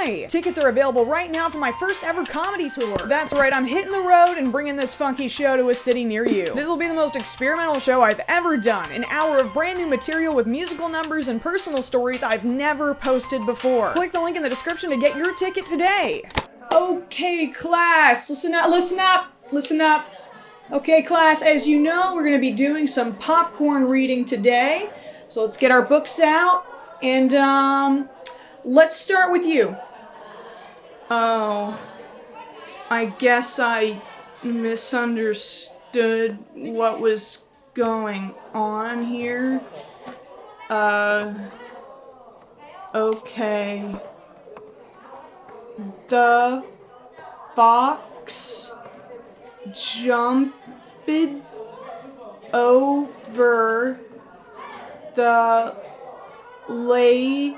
Hi! Tickets are available right now for my first ever comedy tour. That's right, I'm hitting the road and bringing this funky show to a city near you. This will be the most experimental show I've ever done. An hour of brand new material with musical numbers and personal stories I've never posted before. Click the link in the description to get your ticket today. Okay, class, listen up. Okay, class, as you know, we're gonna be doing some popcorn reading today. So let's get our books out, and let's start with you. Oh, I guess I misunderstood what was going on here. Okay. The fox jumped over the lazy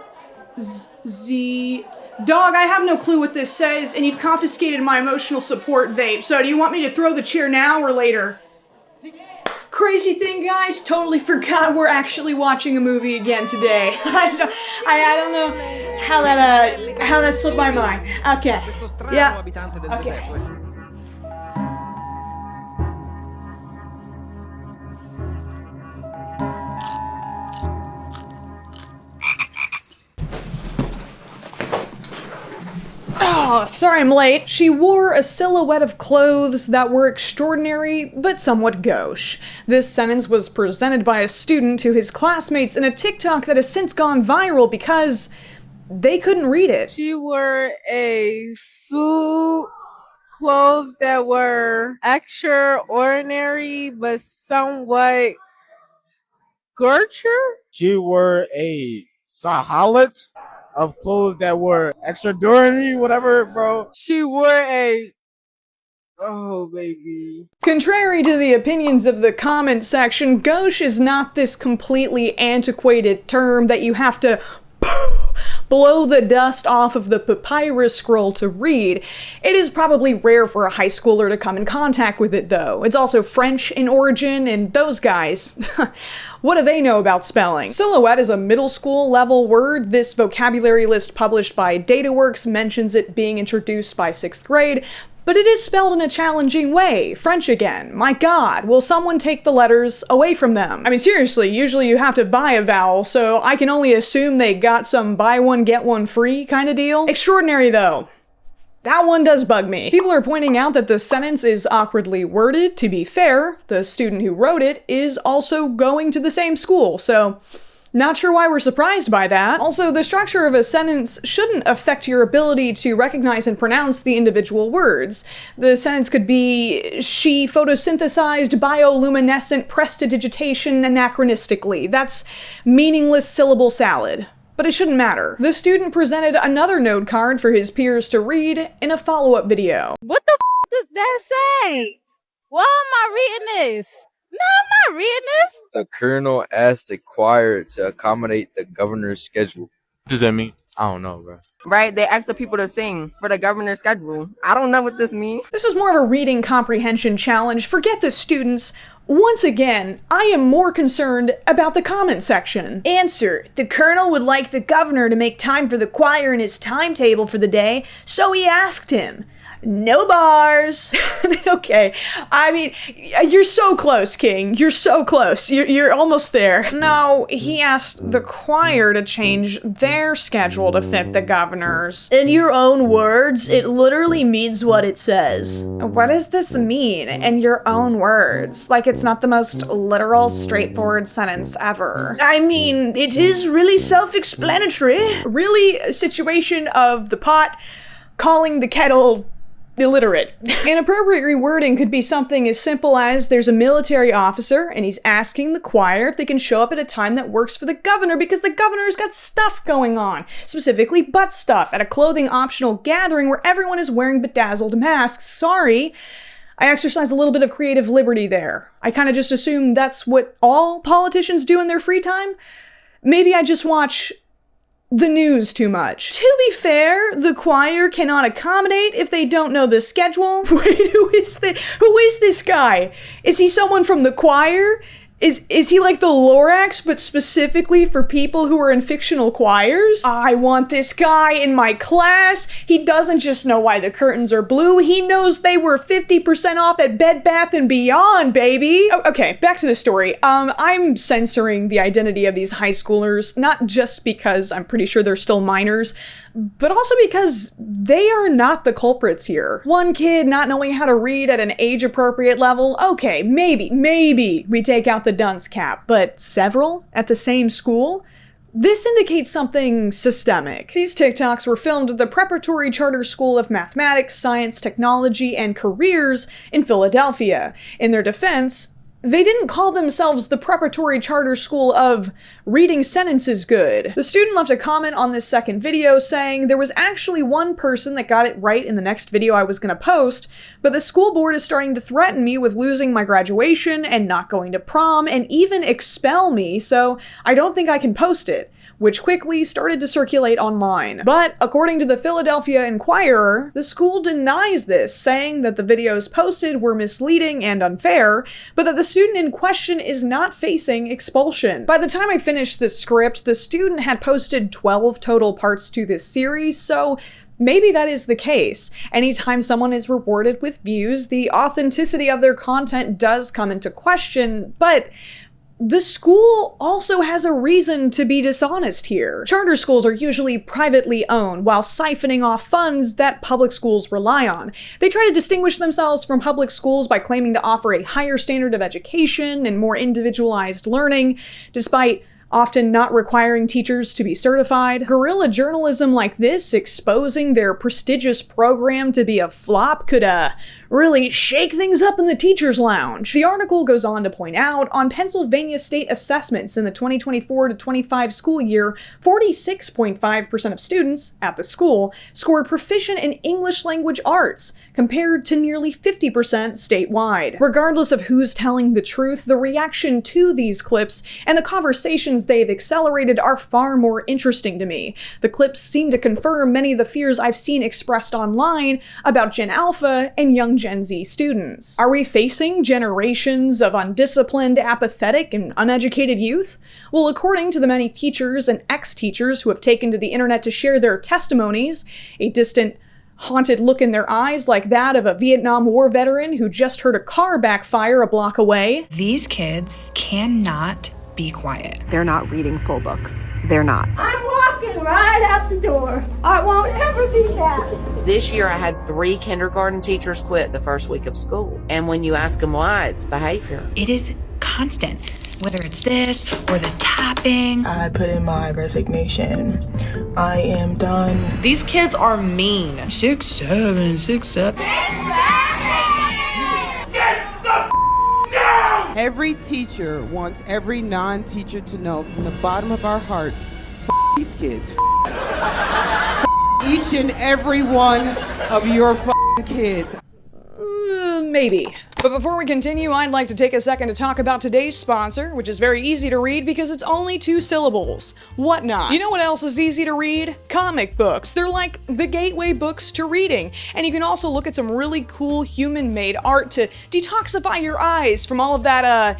dog. I have no clue what this says, and you've confiscated my emotional support vape. So do you want me to throw the chair now or later? Crazy thing, guys, totally forgot we're actually watching a movie again today. I don't know how that slipped my mind. Okay. Yeah. Okay. Oh, sorry I'm late. She wore a silhouette of clothes that were extraordinary, but somewhat gauche. This sentence was presented by a student to his classmates in a TikTok that has since gone viral because they couldn't read it. She wore a suit, clothes that were extraordinary, but somewhat gauche. She wore a sahalit of clothes that were extraordinary, whatever, bro. She wore a... Oh, baby. Contrary to the opinions of the comment section, gauche is not this completely antiquated term that you have to blow the dust off of the papyrus scroll to read. It is probably rare for a high schooler to come in contact with it, though. It's also French in origin, and those guys, what do they know about spelling? Silhouette is a middle school level word. This vocabulary list published by DataWorks mentions it being introduced by 6th grade, but it is spelled in a challenging way. French again. My god, will someone take the letters away from them? I mean, seriously, usually you have to buy a vowel, so I can only assume they got some buy one, get one free kind of deal. Extraordinary, though. That one does bug me. People are pointing out that the sentence is awkwardly worded. To be fair, the student who wrote it is also going to the same school, so not sure why we're surprised by that. Also, the structure of a sentence shouldn't affect your ability to recognize and pronounce the individual words. The sentence could be, she photosynthesized bioluminescent prestidigitation anachronistically. That's meaningless syllable salad. But it shouldn't matter. The student presented another note card for his peers to read in a follow-up video. What the does that say? Why am I reading this? No, I'm not reading this. The colonel asked the choir to accommodate the governor's schedule. What does that mean? I don't know, bro. Right, they asked the people to sing for the governor's schedule. I don't know what this means. This is more of a reading comprehension challenge. Forget the students. Once again, I am more concerned about the comment section. Answer: the colonel would like the governor to make time for the choir in his timetable for the day, so he asked him. No bars. Okay, I mean, you're so close, King. You're so close. You're almost there. No, he asked the choir to change their schedule to fit the governor's. In your own words, it literally means what it says. What does this mean, in your own words? Like it's not the most literal, straightforward sentence ever. I mean, it is really self-explanatory. Really, a situation of the pot calling the kettle illiterate. Inappropriate rewording could be something as simple as there's a military officer and he's asking the choir if they can show up at a time that works for the governor because the governor's got stuff going on, specifically butt stuff, at a clothing optional gathering where everyone is wearing bedazzled masks. Sorry, I exercised a little bit of creative liberty there. I kind of just assume that's what all politicians do in their free time. Maybe I just watch the news too much. To be fair, the choir cannot accommodate if they don't know the schedule. Wait, who is this guy? Is he someone from the choir? Is he like the Lorax, but specifically for people who are in fictional choirs? I want this guy in my class. He doesn't just know why the curtains are blue, he knows they were 50% off at Bed Bath & Beyond, baby! Okay, back to the story. I'm censoring the identity of these high schoolers, not just because I'm pretty sure they're still minors, but also because they are not the culprits here. One kid not knowing how to read at an age-appropriate level, okay, maybe we take out the dunce cap, but several at the same school? This indicates something systemic. These TikToks were filmed at the Preparatory Charter School of Mathematics, Science, Technology, and Careers in Philadelphia. In their defense, they didn't call themselves the Preparatory Charter School of Reading Sentences Good. The student left a comment on this second video saying there was actually one person that got it right in the next video I was gonna post, but the school board is starting to threaten me with losing my graduation and not going to prom and even expel me, so I don't think I can post it, which quickly started to circulate online. But according to the Philadelphia Inquirer, the school denies this, saying that the videos posted were misleading and unfair, but that the student in question is not facing expulsion. By the time I finished this script, the student had posted 12 total parts to this series, so maybe that is the case. Anytime someone is rewarded with views, the authenticity of their content does come into question, but the school also has a reason to be dishonest here. Charter schools are usually privately owned while siphoning off funds that public schools rely on. They try to distinguish themselves from public schools by claiming to offer a higher standard of education and more individualized learning, despite often not requiring teachers to be certified. Guerrilla journalism like this, exposing their prestigious program to be a flop, could really shake things up in the teacher's lounge. The article goes on to point out, on Pennsylvania state assessments in the 2024-25 school year, 46.5% of students at the school scored proficient in English language arts, compared to nearly 50% statewide. Regardless of who's telling the truth, the reaction to these clips and the conversations they've accelerated are far more interesting to me. The clips seem to confirm many of the fears I've seen expressed online about Gen Alpha and young Gen Z students. Are we facing generations of undisciplined, apathetic, and uneducated youth? Well, according to the many teachers and ex-teachers who have taken to the internet to share their testimonies, a distant, haunted look in their eyes like that of a Vietnam War veteran who just heard a car backfire a block away. These kids cannot be quiet. They're not reading full books. They're not. I'm walking right out the door. I won't ever be back. This year I had 3 kindergarten teachers quit the first week of school. And when you ask them why, it's behavior. It is constant. Whether it's this or the tapping. I put in my resignation. I am done. These kids are mean. 6'7", 6'7". Every teacher wants every non-teacher to know from the bottom of our hearts, these kids. Each and every one of your kids. Maybe. But before we continue, I'd like to take a second to talk about today's sponsor, which is very easy to read because it's only 2 syllables. Whatnot. You know what else is easy to read? Comic books. They're like the gateway books to reading. And you can also look at some really cool human-made art to detoxify your eyes from all of that,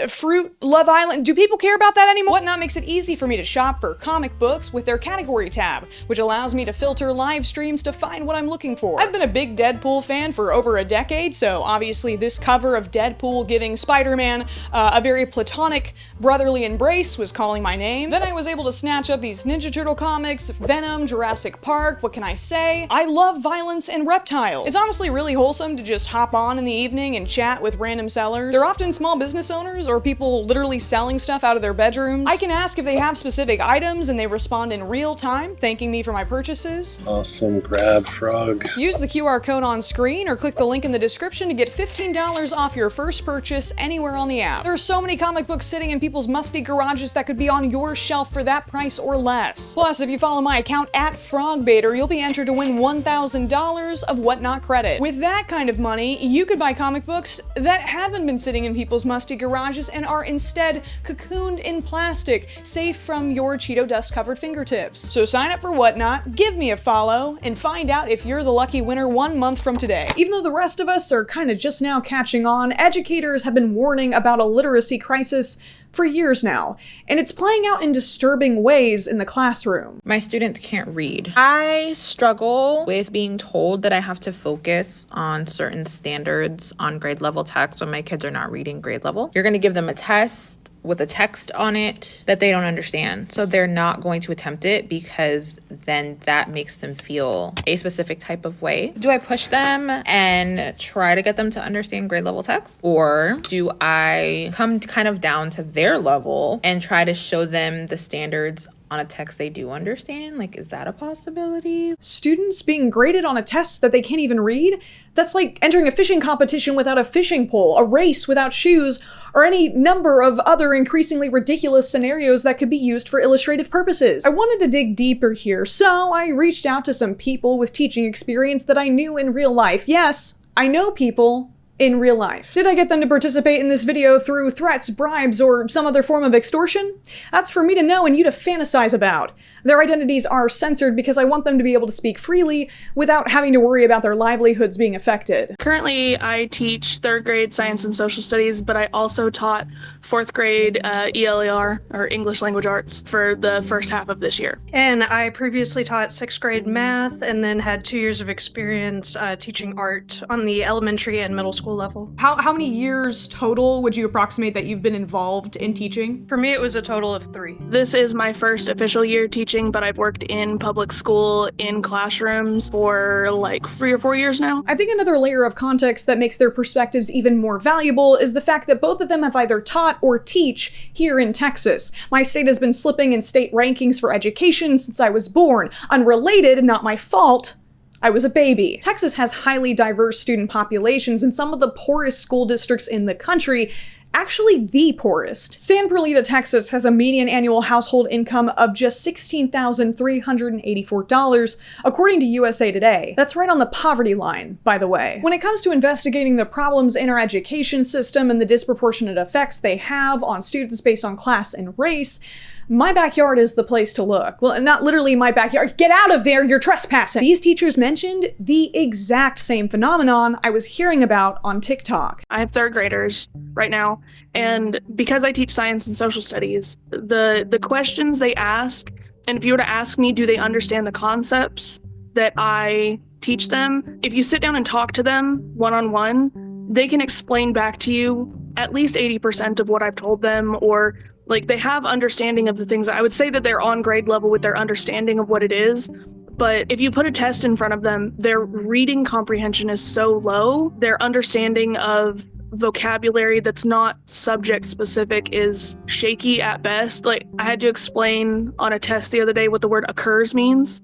fruit, Love Island. Do people care about that anymore? Whatnot makes it easy for me to shop for comic books with their category tab, which allows me to filter live streams to find what I'm looking for. I've been a big Deadpool fan for over a decade, so obviously this cover of Deadpool giving Spider-Man a very platonic brotherly embrace was calling my name. Then I was able to snatch up these Ninja Turtle comics, Venom, Jurassic Park, what can I say? I love violence and reptiles. It's honestly really wholesome to just hop on in the evening and chat with random sellers. They're often small business owners or people literally selling stuff out of their bedrooms. I can ask if they have specific items and they respond in real time, thanking me for my purchases. Awesome grab frog. Use the QR code on screen or click the link in the description to get $15 off your first purchase anywhere on the app. There are so many comic books sitting in people's musty garages that could be on your shelf for that price or less. Plus, if you follow my account @FrogBaiter, you'll be entered to win $1,000 of Whatnot credit. With that kind of money, you could buy comic books that haven't been sitting in people's musty garages garages and are instead cocooned in plastic, safe from your Cheeto dust-covered fingertips. So sign up for Whatnot, give me a follow, and find out if you're the lucky winner 1 month from today. Even though the rest of us are kind of just now catching on, educators have been warning about a literacy crisis for years now, and it's playing out in disturbing ways in the classroom. My students can't read. I struggle with being told that I have to focus on certain standards on grade level text when my kids are not reading grade level. You're going to give them a test with a text on it that they don't understand. So they're not going to attempt it because then that makes them feel a specific type of way. Do I push them and try to get them to understand grade level text? Or do I come kind of down to their level and try to show them the standards on a text they do understand? Like, is that a possibility? Students being graded on a test that they can't even read? That's like entering a fishing competition without a fishing pole, a race without shoes, or any number of other increasingly ridiculous scenarios that could be used for illustrative purposes. I wanted to dig deeper here, so I reached out to some people with teaching experience that I knew in real life. Yes, I know people in real life. Did I get them to participate in this video through threats, bribes, or some other form of extortion? That's for me to know and you to fantasize about. Their identities are censored because I want them to be able to speak freely without having to worry about their livelihoods being affected. Currently, I teach 3rd grade science and social studies, but I also taught 4th grade ELAR, or English Language Arts, for the first half of this year. And I previously taught 6th grade math and then had 2 years of experience teaching art on the elementary and middle school level. How many years total would you approximate that you've been involved in teaching? For me, it was a total of 3. This is my first official year teaching, but I've worked in public school in classrooms for like 3 or 4 years now. I think another layer of context that makes their perspectives even more valuable is the fact that both of them have either taught or teach here in Texas. My state has been slipping in state rankings for education since I was born. Unrelated, not my fault, I was a baby. Texas has highly diverse student populations and some of the poorest school districts in the country, actually the poorest. San Perlita, Texas has a median annual household income of just $16,384, according to USA Today. That's right on the poverty line, by the way. When it comes to investigating the problems in our education system and the disproportionate effects they have on students based on class and race, my backyard is the place to look. Well, not literally my backyard. Get out of there, you're trespassing. These teachers mentioned the exact same phenomenon I was hearing about on TikTok. I have 3rd graders right now, and because I teach science and social studies, the questions they ask, and if you were to ask me, do they understand the concepts that I teach them? If you sit down and talk to them one-on-one, they can explain back to you at least 80% of what I've told them, or like they have understanding of the things. I would say that they're on grade level with their understanding of what it is. But if you put a test in front of them, their reading comprehension is so low, their understanding of vocabulary that's not subject specific is shaky at best. Like, I had to explain on a test the other day what the word occurs means.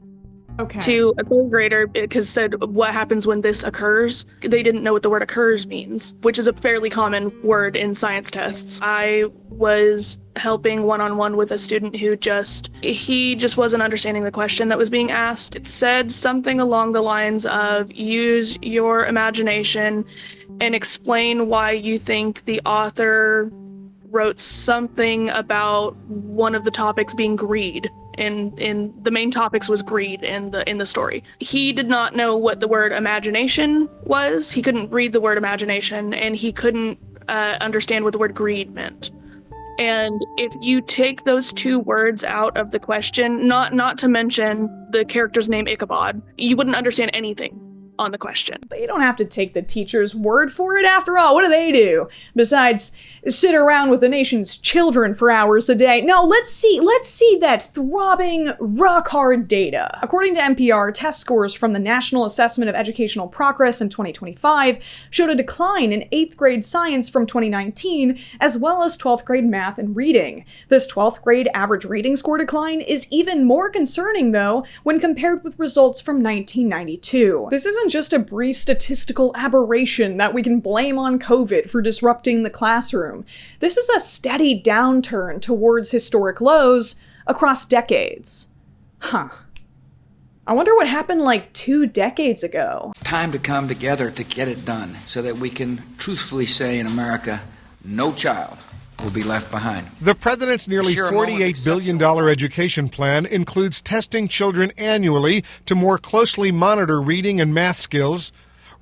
Okay. To a 3rd grader, because said, what happens when this occurs? They didn't know what the word occurs means, which is a fairly common word in science tests. I was helping one-on-one with a student who he just wasn't understanding the question that was being asked. It said something along the lines of, use your imagination and explain why you think the author wrote something about one of the topics being greed. In the main topics was greed in the story. He did not know what the word imagination was. He couldn't read the word imagination, and he couldn't understand what the word greed meant. And if you take those 2 words out of the question, not to mention the character's name Ichabod, you wouldn't understand anything on the question. But you don't have to take the teacher's word for it. After all, what do they do besides sit around with the nation's children for hours a day? No, let's see that throbbing, rock-hard data. According to NPR, test scores from the National Assessment of Educational Progress in 2025 showed a decline in 8th grade science from 2019, as well as 12th grade math and reading. This 12th grade average reading score decline is even more concerning, though, when compared with results from 1992. This isn't just a brief statistical aberration that we can blame on COVID for disrupting the classroom. This is a steady downturn towards historic lows across decades. I wonder what happened like 2 decades ago. It's time to come together to get it done so that we can truthfully say in America, no child will be left behind. The president's nearly $48 billion education plan includes testing children annually to more closely monitor reading and math skills,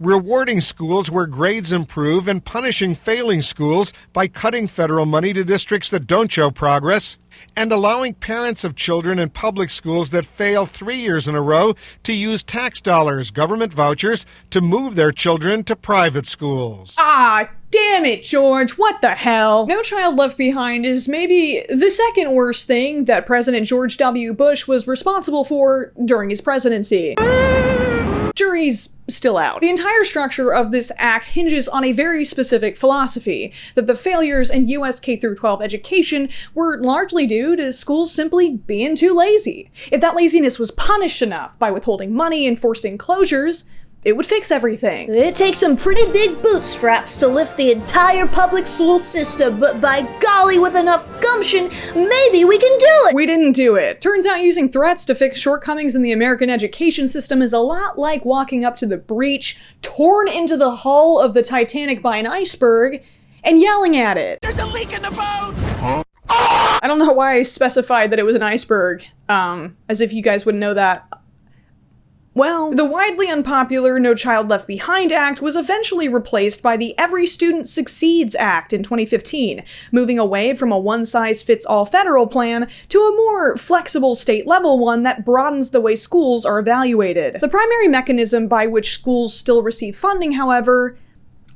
rewarding schools where grades improve and punishing failing schools by cutting federal money to districts that don't show progress, and allowing parents of children in public schools that fail 3 years in a row to use tax dollars, government vouchers, to move their children to private schools. Ah, damn it, George, what the hell? No Child Left Behind is maybe the second worst thing that President George W. Bush was responsible for during his presidency. Jury's still out. The entire structure of this act hinges on a very specific philosophy, that the failures in US K-12 education were largely due to schools simply being too lazy. If that laziness was punished enough by withholding money and forcing closures, it would fix everything. It takes some pretty big bootstraps to lift the entire public school system, but by golly, with enough gumption, maybe we can do it! We didn't do it. Turns out using threats to fix shortcomings in the American education system is a lot like walking up to the breach, torn into the hull of the Titanic by an iceberg, and yelling at it. There's a leak in the boat! Huh? I don't know why I specified that it was an iceberg, as if you guys would know that. Well, the widely unpopular No Child Left Behind Act was eventually replaced by the Every Student Succeeds Act in 2015, moving away from a one-size-fits-all federal plan to a more flexible state-level one that broadens the way schools are evaluated. The primary mechanism by which schools still receive funding, however,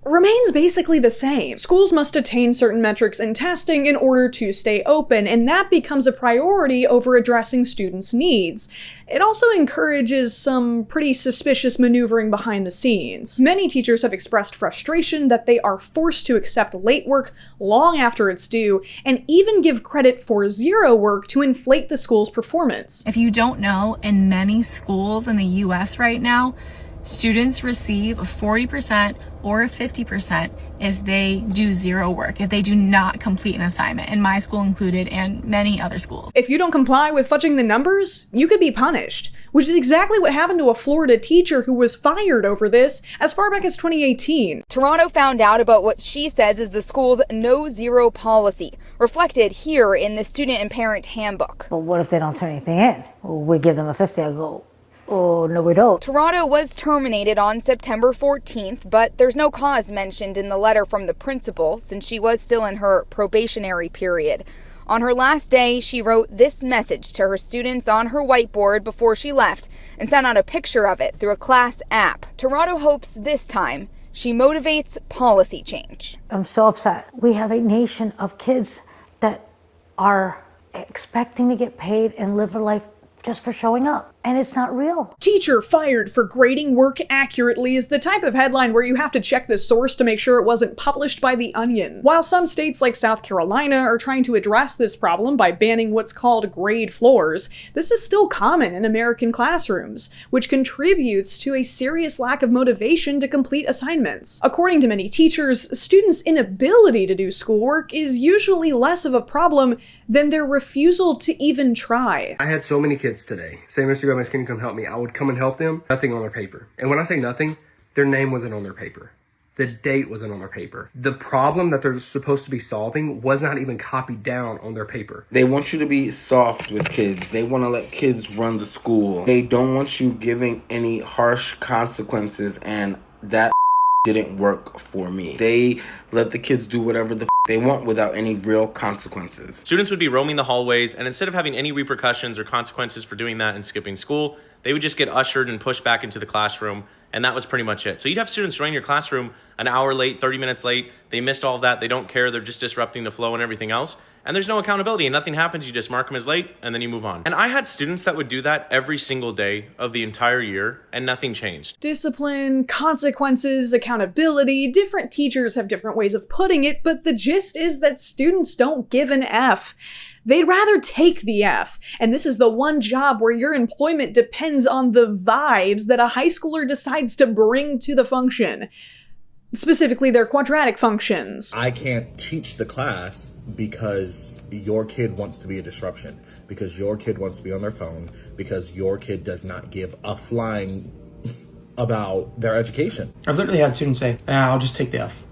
remains basically the same. Schools must attain certain metrics in testing in order to stay open, and that becomes a priority over addressing students' needs. It also encourages some pretty suspicious maneuvering behind the scenes. Many teachers have expressed frustration that they are forced to accept late work long after it's due, and even give credit for zero work to inflate the school's performance. If you don't know, in many schools in the US right now, students receive 40% or 50% if they do zero work, if they do not complete an assignment, in my school included and many other schools. If you don't comply with fudging the numbers, you could be punished, which is exactly what happened to a Florida teacher who was fired over this as far back as 2018. Toronto found out about what she says is the school's no zero policy, reflected here in the student and parent handbook. But what if they don't turn anything in? Well, we give them a 50, I go, oh, no, we don't. Toronto was terminated on September 14th, but there's no cause mentioned in the letter from the principal since she was still in her probationary period. On her last day, she wrote this message to her students on her whiteboard before she left and sent out a picture of it through a class app. Toronto hopes this time she motivates policy change. I'm so upset. We have a nation of kids that are expecting to get paid and live their life just for showing up, and it's not real. Teacher fired for grading work accurately is the type of headline where you have to check the source to make sure it wasn't published by The Onion. While some states like South Carolina are trying to address this problem by banning what's called grade floors, this is still common in American classrooms, which contributes to a serious lack of motivation to complete assignments. According to many teachers, students' inability to do schoolwork is usually less of a problem than their refusal to even try. I had so many kids today say, Mr. Gomez, can you come help me? I would come and help them. Nothing on their paper. And when I say nothing, their name wasn't on their paper. The date wasn't on their paper. The problem that they're supposed to be solving was not even copied down on their paper. They want you to be soft with kids. They want to let kids run the school. They don't want you giving any harsh consequences, and that didn't work for me. They let the kids do whatever the they want without any real consequences. Students would be roaming the hallways, and instead of having any repercussions or consequences for doing that and skipping school, they would just get ushered and pushed back into the classroom, and that was pretty much it. So you'd have students join your classroom an hour late, 30 minutes late. They missed all of that. They don't care. They're just disrupting the flow and everything else. And there's no accountability, and nothing happens. You just mark them as late, and then you move on. And I had students that would do that every single day of the entire year, and nothing changed. Discipline, consequences, accountability, different teachers have different ways of putting it, but the gist is that students don't give an F. They'd rather take the F, and this is the one job where your employment depends on the vibes that a high schooler decides to bring to the function. Specifically, their quadratic functions. I can't teach the class because your kid wants to be a disruption, because your kid wants to be on their phone, because your kid does not give a flying about their education. I've literally had students say, I'll just take the F.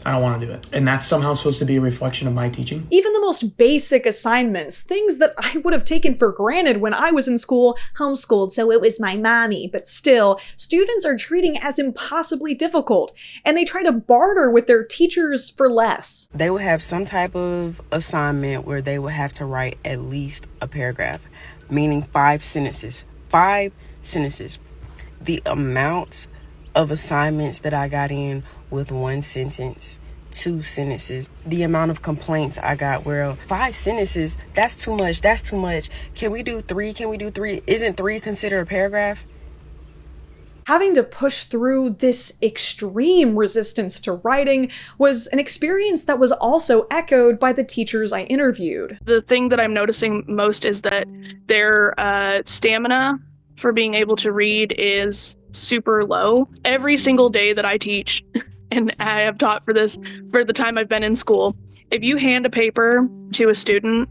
I don't want to do it. And that's somehow supposed to be a reflection of my teaching. Even the most basic assignments, things that I would have taken for granted when I was in school, homeschooled, so it was my mommy, but still, students are treating as impossibly difficult, and they try to barter with their teachers for less. They will have some type of assignment where they will have to write at least a paragraph, meaning 5 sentences. 5 sentences. The amount of assignments that I got in with 1 sentence, 2 sentences, the amount of complaints I got where 5 sentences, that's too much, Can we do 3? Isn't 3 considered a paragraph? Having to push through this extreme resistance to writing was an experience that was also echoed by the teachers I interviewed. The thing that I'm noticing most is that their stamina for being able to read is super low. Every single day that I teach, and I have taught for the time I've been in school, if you hand a paper to a student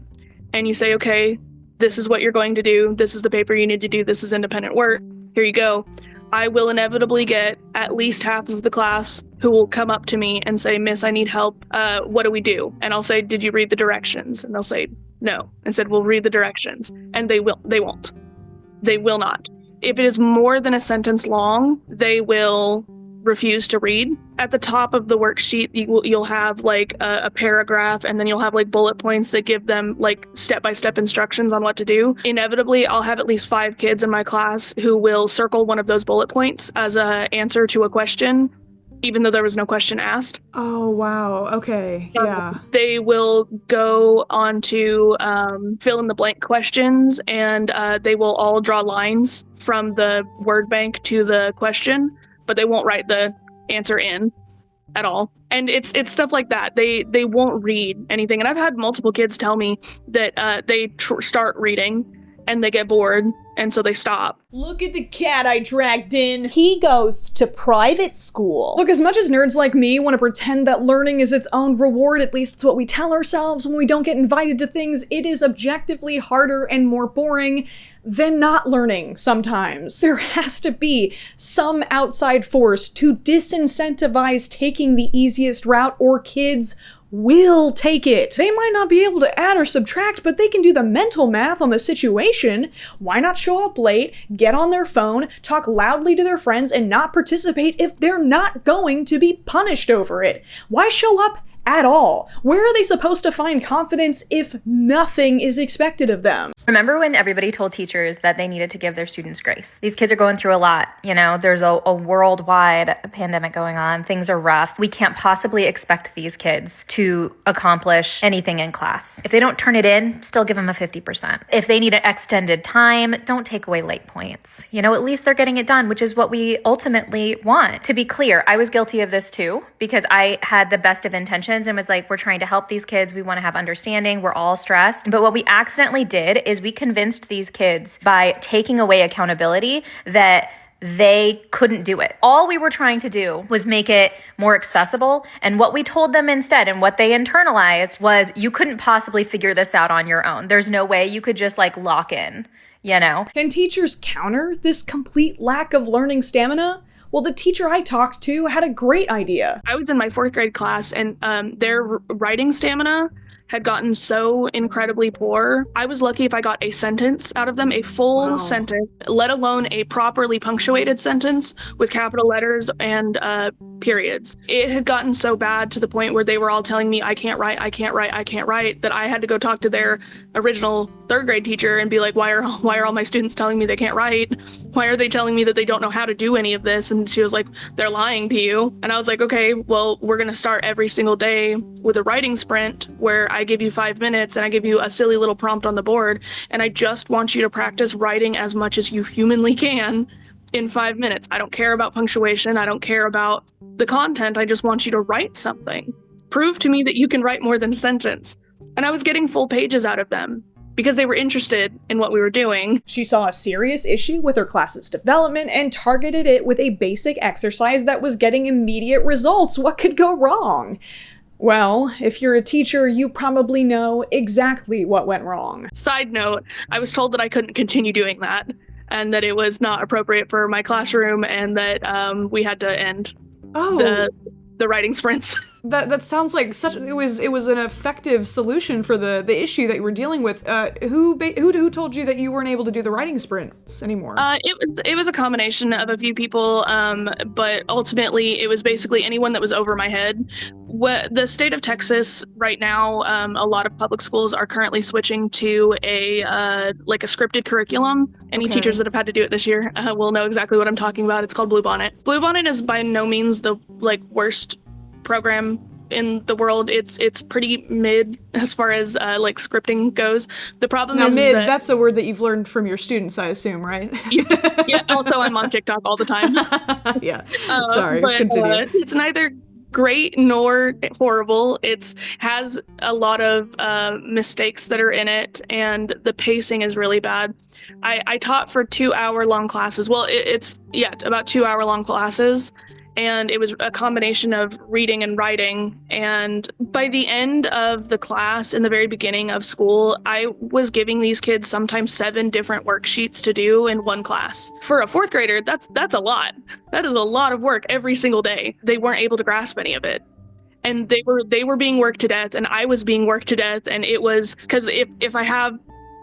and you say, okay, this is what you're going to do, this is the paper you need to do, this is independent work, here you go, I will inevitably get at least half of the class who will come up to me and say, Miss, I need help. What do we do? And I'll say, did you read the directions? And they'll say, no. And said, we'll read the directions. And they won't. They will not. If it is more than a sentence long, they will refuse to read. At the top of the worksheet, you'll have like a paragraph, and then you'll have like bullet points that give them like step-by-step instructions on what to do. Inevitably, I'll have at least 5 kids in my class who will circle one of those bullet points as an answer to a question, even though there was no question asked. Oh, wow. Okay. Yeah. They will go on to fill in the blank questions, and they will all draw lines from the word bank to the question, but they won't write the answer in at all. And it's stuff like that. They won't read anything. And I've had multiple kids tell me that they start reading and they get bored, and so they stop. Look at the cat I dragged in. He goes to private school. Look, as much as nerds like me want to pretend that learning is its own reward, at least it's what we tell ourselves when we don't get invited to things, it is objectively harder and more boring than not learning sometimes. There has to be some outside force to disincentivize taking the easiest route, or kids will take it. They might not be able to add or subtract, but they can do the mental math on the situation. Why not show up late, get on their phone, talk loudly to their friends, and not participate if they're not going to be punished over it? Why show up at all? Where are they supposed to find confidence if nothing is expected of them? Remember when everybody told teachers that they needed to give their students grace? These kids are going through a lot. You know, there's a worldwide pandemic going on. Things are rough. We can't possibly expect these kids to accomplish anything in class. If they don't turn it in, still give them a 50%. If they need an extended time, don't take away late points. You know, at least they're getting it done, which is what we ultimately want. To be clear, I was guilty of this too, because I had the best of intentions and was like, we're trying to help these kids. We want to have understanding. We're all stressed. But what we accidentally did is we convinced these kids by taking away accountability that they couldn't do it. All we were trying to do was make it more accessible. And what we told them instead, and what they internalized, was you couldn't possibly figure this out on your own. There's no way you could just like lock in, you know? Can teachers counter this complete lack of learning stamina? Well, the teacher I talked to had a great idea. I was in my 4th grade class, and their writing stamina had gotten so incredibly poor. I was lucky if I got a sentence out of them, a full sentence, let alone a properly punctuated sentence with capital letters and periods. It had gotten so bad to the point where they were all telling me, I can't write, that I had to go talk to their original 3rd grade teacher and be like, why are all my students telling me they can't write? Why are they telling me that they don't know how to do any of this? And she was like, they're lying to you. And I was like, okay, well, we're gonna start every single day with a writing sprint where I give you 5 minutes and I give you a silly little prompt on the board, and I just want you to practice writing as much as you humanly can in 5 minutes. I don't care about punctuation. I don't care about the content. I just want you to write something. Prove to me that you can write more than a sentence. And I was getting full pages out of them because they were interested in what we were doing. She saw a serious issue with her class's development and targeted it with a basic exercise that was getting immediate results. What could go wrong? Well, if you're a teacher, you probably know exactly what went wrong. Side note, I was told that I couldn't continue doing that and that it was not appropriate for my classroom and that we had to end the writing sprints. That sounds like it was an effective solution for the issue that you were dealing with. Who told you that you weren't able to do the writing sprints anymore? It was a combination of a few people, but ultimately it was basically anyone that was over my head. The state of Texas right now, a lot of public schools are currently switching to a scripted curriculum. Any teachers that have had to do it this year will know exactly what I'm talking about. It's called Bluebonnet. Bluebonnet is by no means the worst program in the world. It's pretty mid as far as scripting goes. The problem is mid. That's a word that you've learned from your students, I assume, right? Yeah. Also, I'm on TikTok all the time. Yeah. Sorry. Continue. It's neither great nor horrible. It has a lot of mistakes that are in it, and the pacing is really bad. I taught for 2-hour-long classes. Well, it's about 2-hour-long classes. And it was a combination of reading and writing. And by the end of the class, in the very beginning of school, I was giving these kids sometimes 7 different worksheets to do in one class. For a 4th grader, that's a lot. That is a lot of work every single day. They weren't able to grasp any of it. And they were being worked to death, and I was being worked to death. And it was because if I have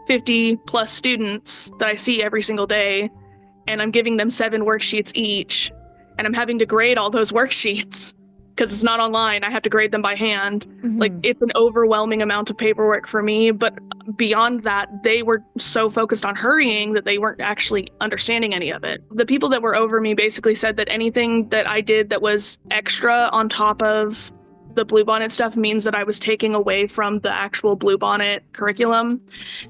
50 plus students that I see every single day, and I'm giving them 7 worksheets each, and I'm having to grade all those worksheets because it's not online. I have to grade them by hand. Mm-hmm. It's an overwhelming amount of paperwork for me. But beyond that, they were so focused on hurrying that they weren't actually understanding any of it. The people that were over me basically said that anything that I did that was extra on top of the Bluebonnet stuff means that I was taking away from the actual Bluebonnet curriculum,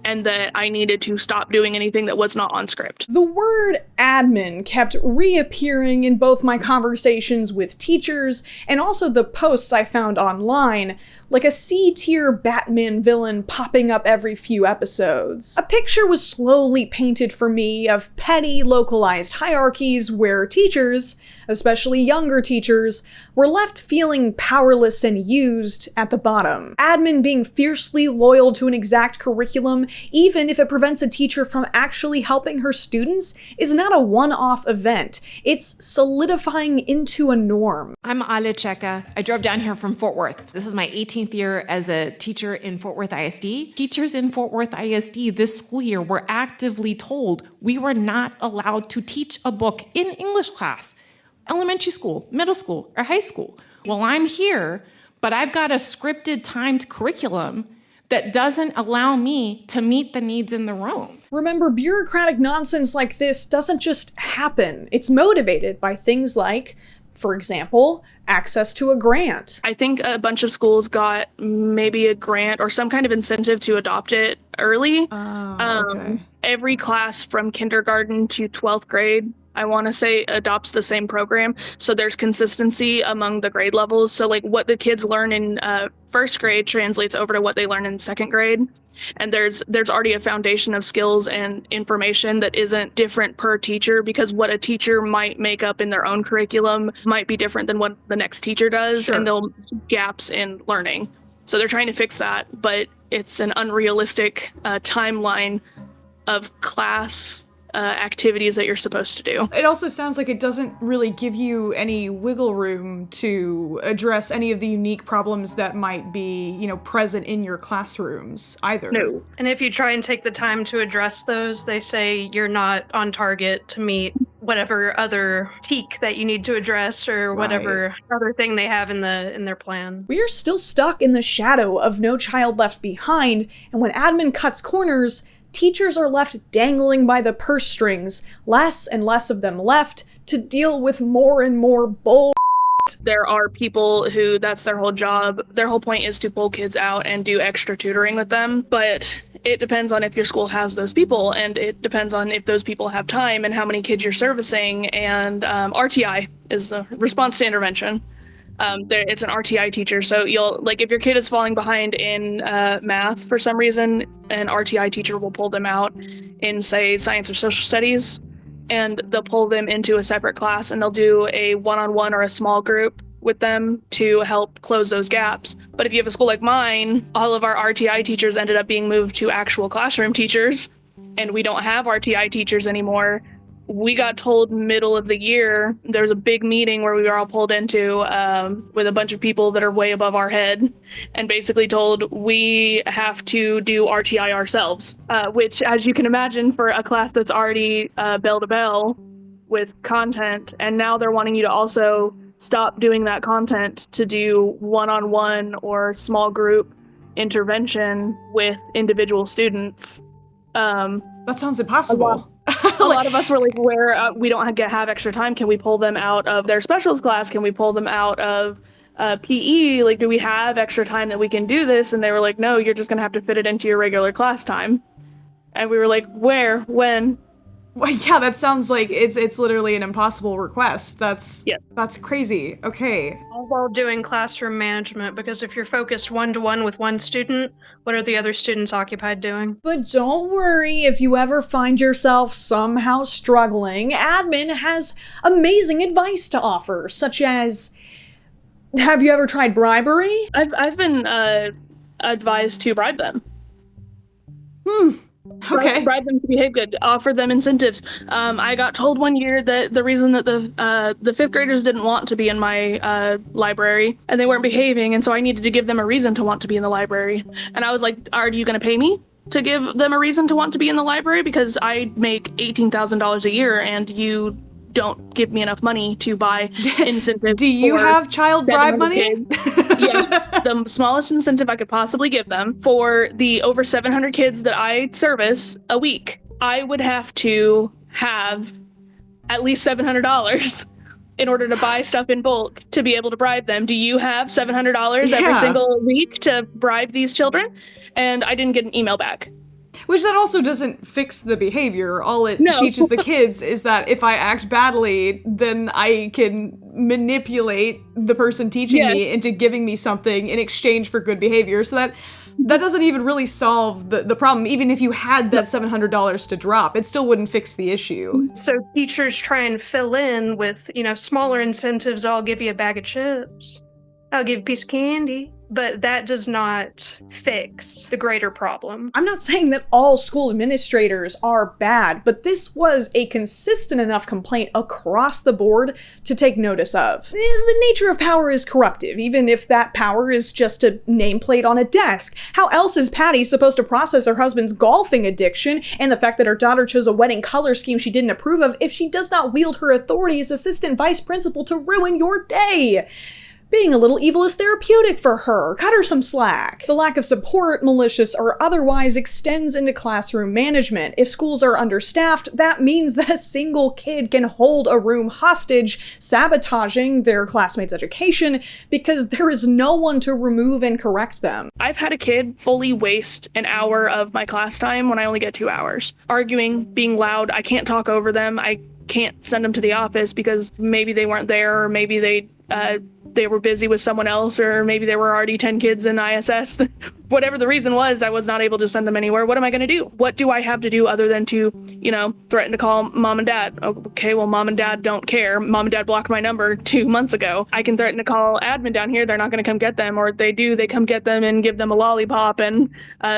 and that I needed to stop doing anything that was not on script. The word admin kept reappearing in both my conversations with teachers and also the posts I found online, like a C-tier Batman villain popping up every few episodes. A picture was slowly painted for me of petty, localized hierarchies where teachers, especially younger teachers, were left feeling powerless and used at the bottom. Admin being fiercely loyal to an exact curriculum, even if it prevents a teacher from actually helping her students, is not a one-off event. It's solidifying into a norm. I'm Ale Cheka. I drove down here from Fort Worth. This is my 18th year as a teacher in Fort Worth ISD. Teachers in Fort Worth ISD this school year were actively told we were not allowed to teach a book in English class. Elementary school, middle school, or high school. Well, I'm here, but I've got a scripted timed curriculum that doesn't allow me to meet the needs in the room. Remember, bureaucratic nonsense like this doesn't just happen. It's motivated by things like, for example, access to a grant. I think a bunch of schools got maybe a grant or some kind of incentive to adopt it early. Every class from kindergarten to 12th grade, I want to say, adopts the same program. So there's consistency among the grade levels. So what the kids learn in 1st grade translates over to what they learn in 2nd grade. And there's already a foundation of skills and information that isn't different per teacher, because what a teacher might make up in their own curriculum might be different than what the next teacher does. Sure. And there'll be gaps in learning. So they're trying to fix that, but it's an unrealistic timeline of class activities that you're supposed to do. It also sounds like it doesn't really give you any wiggle room to address any of the unique problems that might be, present in your classrooms either. No. And if you try and take the time to address those, they say you're not on target to meet whatever other TEK that you need to address, or whatever other thing they have in their plan. We are still stuck in the shadow of No Child Left Behind, and when admin cuts corners, teachers are left dangling by the purse strings, less and less of them left to deal with more and more bull. There are people who that's their whole job. Their whole point is to pull kids out and do extra tutoring with them. But it depends on if your school has those people, and it depends on if those people have time and how many kids you're servicing. And RTI is the response to intervention. It's an RTI teacher, so if your kid is falling behind in math for some reason, an RTI teacher will pull them out in, say, science or social studies, and they'll pull them into a separate class, and they'll do a one-on-one or a small group with them to help close those gaps. But if you have a school like mine, all of our RTI teachers ended up being moved to actual classroom teachers, and we don't have RTI teachers anymore. we got told middle of the year, there was a big meeting where we were all pulled into with a bunch of people that are way above our head, and basically told we have to do RTI ourselves, which, as you can imagine, for a class that's already bell to bell with content, and now they're wanting you to also stop doing that content to do one-on-one or small group intervention with individual students. That sounds impossible. A lot of us were like, where we don't have extra time, can we pull them out of their specials class? Can we pull them out of PE? Like, do we have extra time that we can do this? And they were like, no, you're just going to have to fit it into your regular class time. And we were like, where? When? Well, yeah, that sounds like it's literally an impossible request. That's crazy. Okay. All while doing classroom management, because if you're focused one-to-one with one student, what are the other students occupied doing? But don't worry, if you ever find yourself somehow struggling, admin has amazing advice to offer, such as, have you ever tried bribery? I've been advised to bribe them. Okay. Bribe them to behave good. Offer them incentives. I got told one year that the reason that the fifth graders didn't want to be in my library and they weren't behaving, and so I needed to give them a reason to want to be in the library. And I was like, are you going to pay me to give them a reason to want to be in the library? Because I make $18,000 a year and you don't give me enough money to buy incentives. Do you have child bribe money? Yeah, the smallest incentive I could possibly give them for the over 700 kids that I service a week. I would have to have at least $700 in order to buy stuff in bulk to be able to bribe them. Do you have $700 every single week to bribe these children? And I didn't get an email back. Which that also doesn't fix the behavior. All it teaches the kids is that if I act badly, then I can manipulate the person teaching me into giving me something in exchange for good behavior. So that doesn't even really solve the problem. Even if you had that $700 to drop, it still wouldn't fix the issue. So teachers try and fill in with, smaller incentives. I'll give you a bag of chips. I'll give you a piece of candy. But that does not fix the greater problem. I'm not saying that all school administrators are bad, but this was a consistent enough complaint across the board to take notice of. The nature of power is corruptive, even if that power is just a nameplate on a desk. How else is Patty supposed to process her husband's golfing addiction and the fact that her daughter chose a wedding color scheme she didn't approve of if she does not wield her authority as assistant vice principal to ruin your day? Being a little evil is therapeutic for her. Cut her some slack. The lack of support, malicious or otherwise, extends into classroom management. If schools are understaffed, that means that a single kid can hold a room hostage, sabotaging their classmates' education because there is no one to remove and correct them. I've had a kid fully waste an hour of my class time when I only get 2 hours. Arguing, being loud, I can't talk over them, I can't send them to the office because maybe they weren't there, or maybe they were busy with someone else, or maybe there were already 10 kids in ISS. Whatever the reason was, I was not able to send them anywhere. What am I going to do? What do I have to do other than to, threaten to call mom and dad? Okay, well, mom and dad don't care. Mom and dad blocked my number 2 months ago. I can threaten to call admin down here. They're not going to come get them. Or if they do, they come get them and give them a lollipop and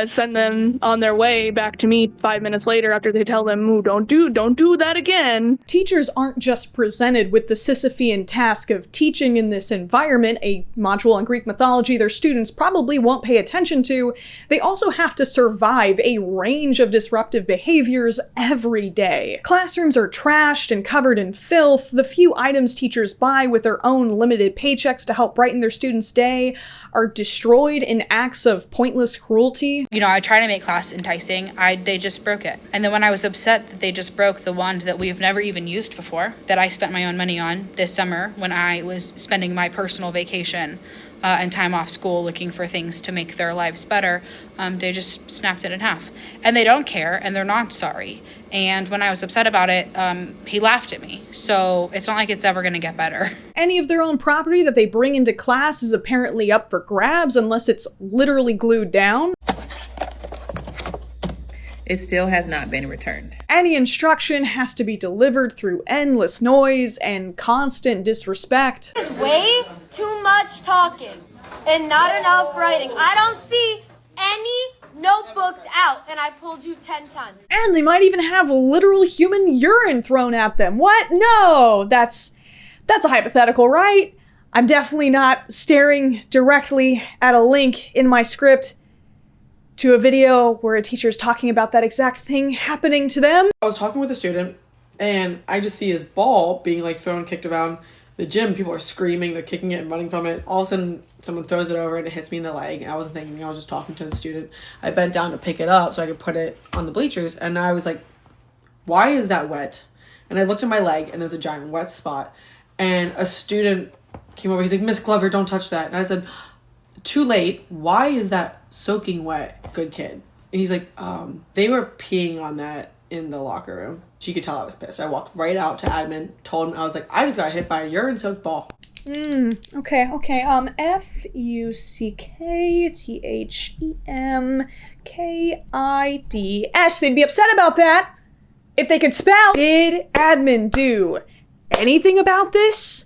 send them on their way back to me 5 minutes later after they tell them, ooh, don't do that again. Teachers aren't just presented with the Sisyphean task of teaching in this environment, a module on Greek mythology their students probably won't pay attention to. They also have to survive a range of disruptive behaviors every day. Classrooms are trashed and covered in filth. The few items teachers buy with their own limited paychecks to help brighten their students' day are destroyed in acts of pointless cruelty. I try to make class enticing. They just broke it. And then when I was upset that they just broke the wand that we've never even used before, that I spent my own money on this summer when I was spending my personal vacation and time off school looking for things to make their lives better, they just snapped it in half. And they don't care, and they're not sorry. And when I was upset about it, he laughed at me. So it's not like it's ever going to get better. Any of their own property that they bring into class is apparently up for grabs unless it's literally glued down. It still has not been returned. Any instruction has to be delivered through endless noise and constant disrespect. Way too much talking and not enough writing. I don't see any notebooks out, and I've told you 10 times. And they might even have literal human urine thrown at them. What? No, that's a hypothetical, right? I'm definitely not staring directly at a link in my script to a video where a teacher's talking about that exact thing happening to them. I was talking with a student, and I just see his ball being like thrown and kicked around the gym. People are screaming, they're kicking it and running from it. All of a sudden, someone throws it over and it hits me in the leg, and I wasn't thinking, I was just talking to the student. I bent down to pick it up so I could put it on the bleachers, and I was like, why is that wet? And I looked at my leg, and there's a giant wet spot, and a student came over. He's like, Miss Glover, don't touch that. And I said, too late. Why is that soaking wet? Good kid. And he's like, they were peeing on that in the locker room. She could tell I was pissed. I walked right out to admin, told him, I was like, I just got hit by a urine soaked ball. Okay. FUCKTHEMKIDS. They'd be upset about that if they could spell. Did admin do anything about this?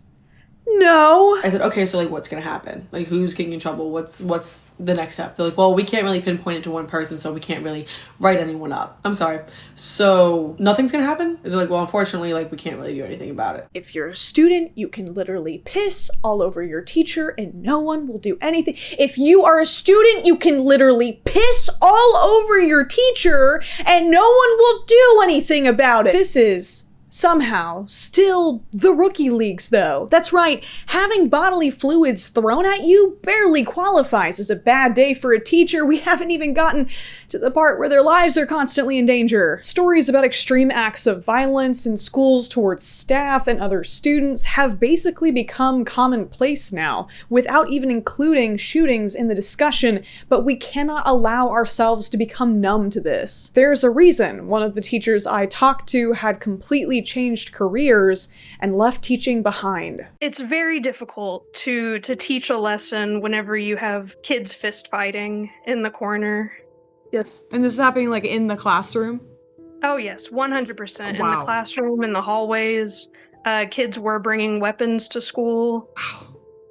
No. I said, okay, so like what's gonna happen? Like who's getting in trouble? What's the next step? They're like, well, we can't really pinpoint it to one person, so we can't really write anyone up. I'm sorry. So nothing's gonna happen? They're like, well, unfortunately, like we can't really do anything about it. If you're a student, you can literally piss all over your teacher and no one will do anything. If you are a student, you can literally piss all over your teacher and no one will do anything about it. This is somehow still the rookie leagues, though. That's right, having bodily fluids thrown at you barely qualifies as a bad day for a teacher. We haven't even gotten to the part where their lives are constantly in danger. Stories about extreme acts of violence in schools towards staff and other students have basically become commonplace now, without even including shootings in the discussion, but we cannot allow ourselves to become numb to this. There's a reason one of the teachers I talked to had completely changed careers and left teaching behind. It's very difficult to teach a lesson whenever you have kids fist fighting in the corner. Yes. And this is happening like in the classroom? Oh yes, 100%. In Wow. the classroom, in the hallways. Kids were bringing weapons to school.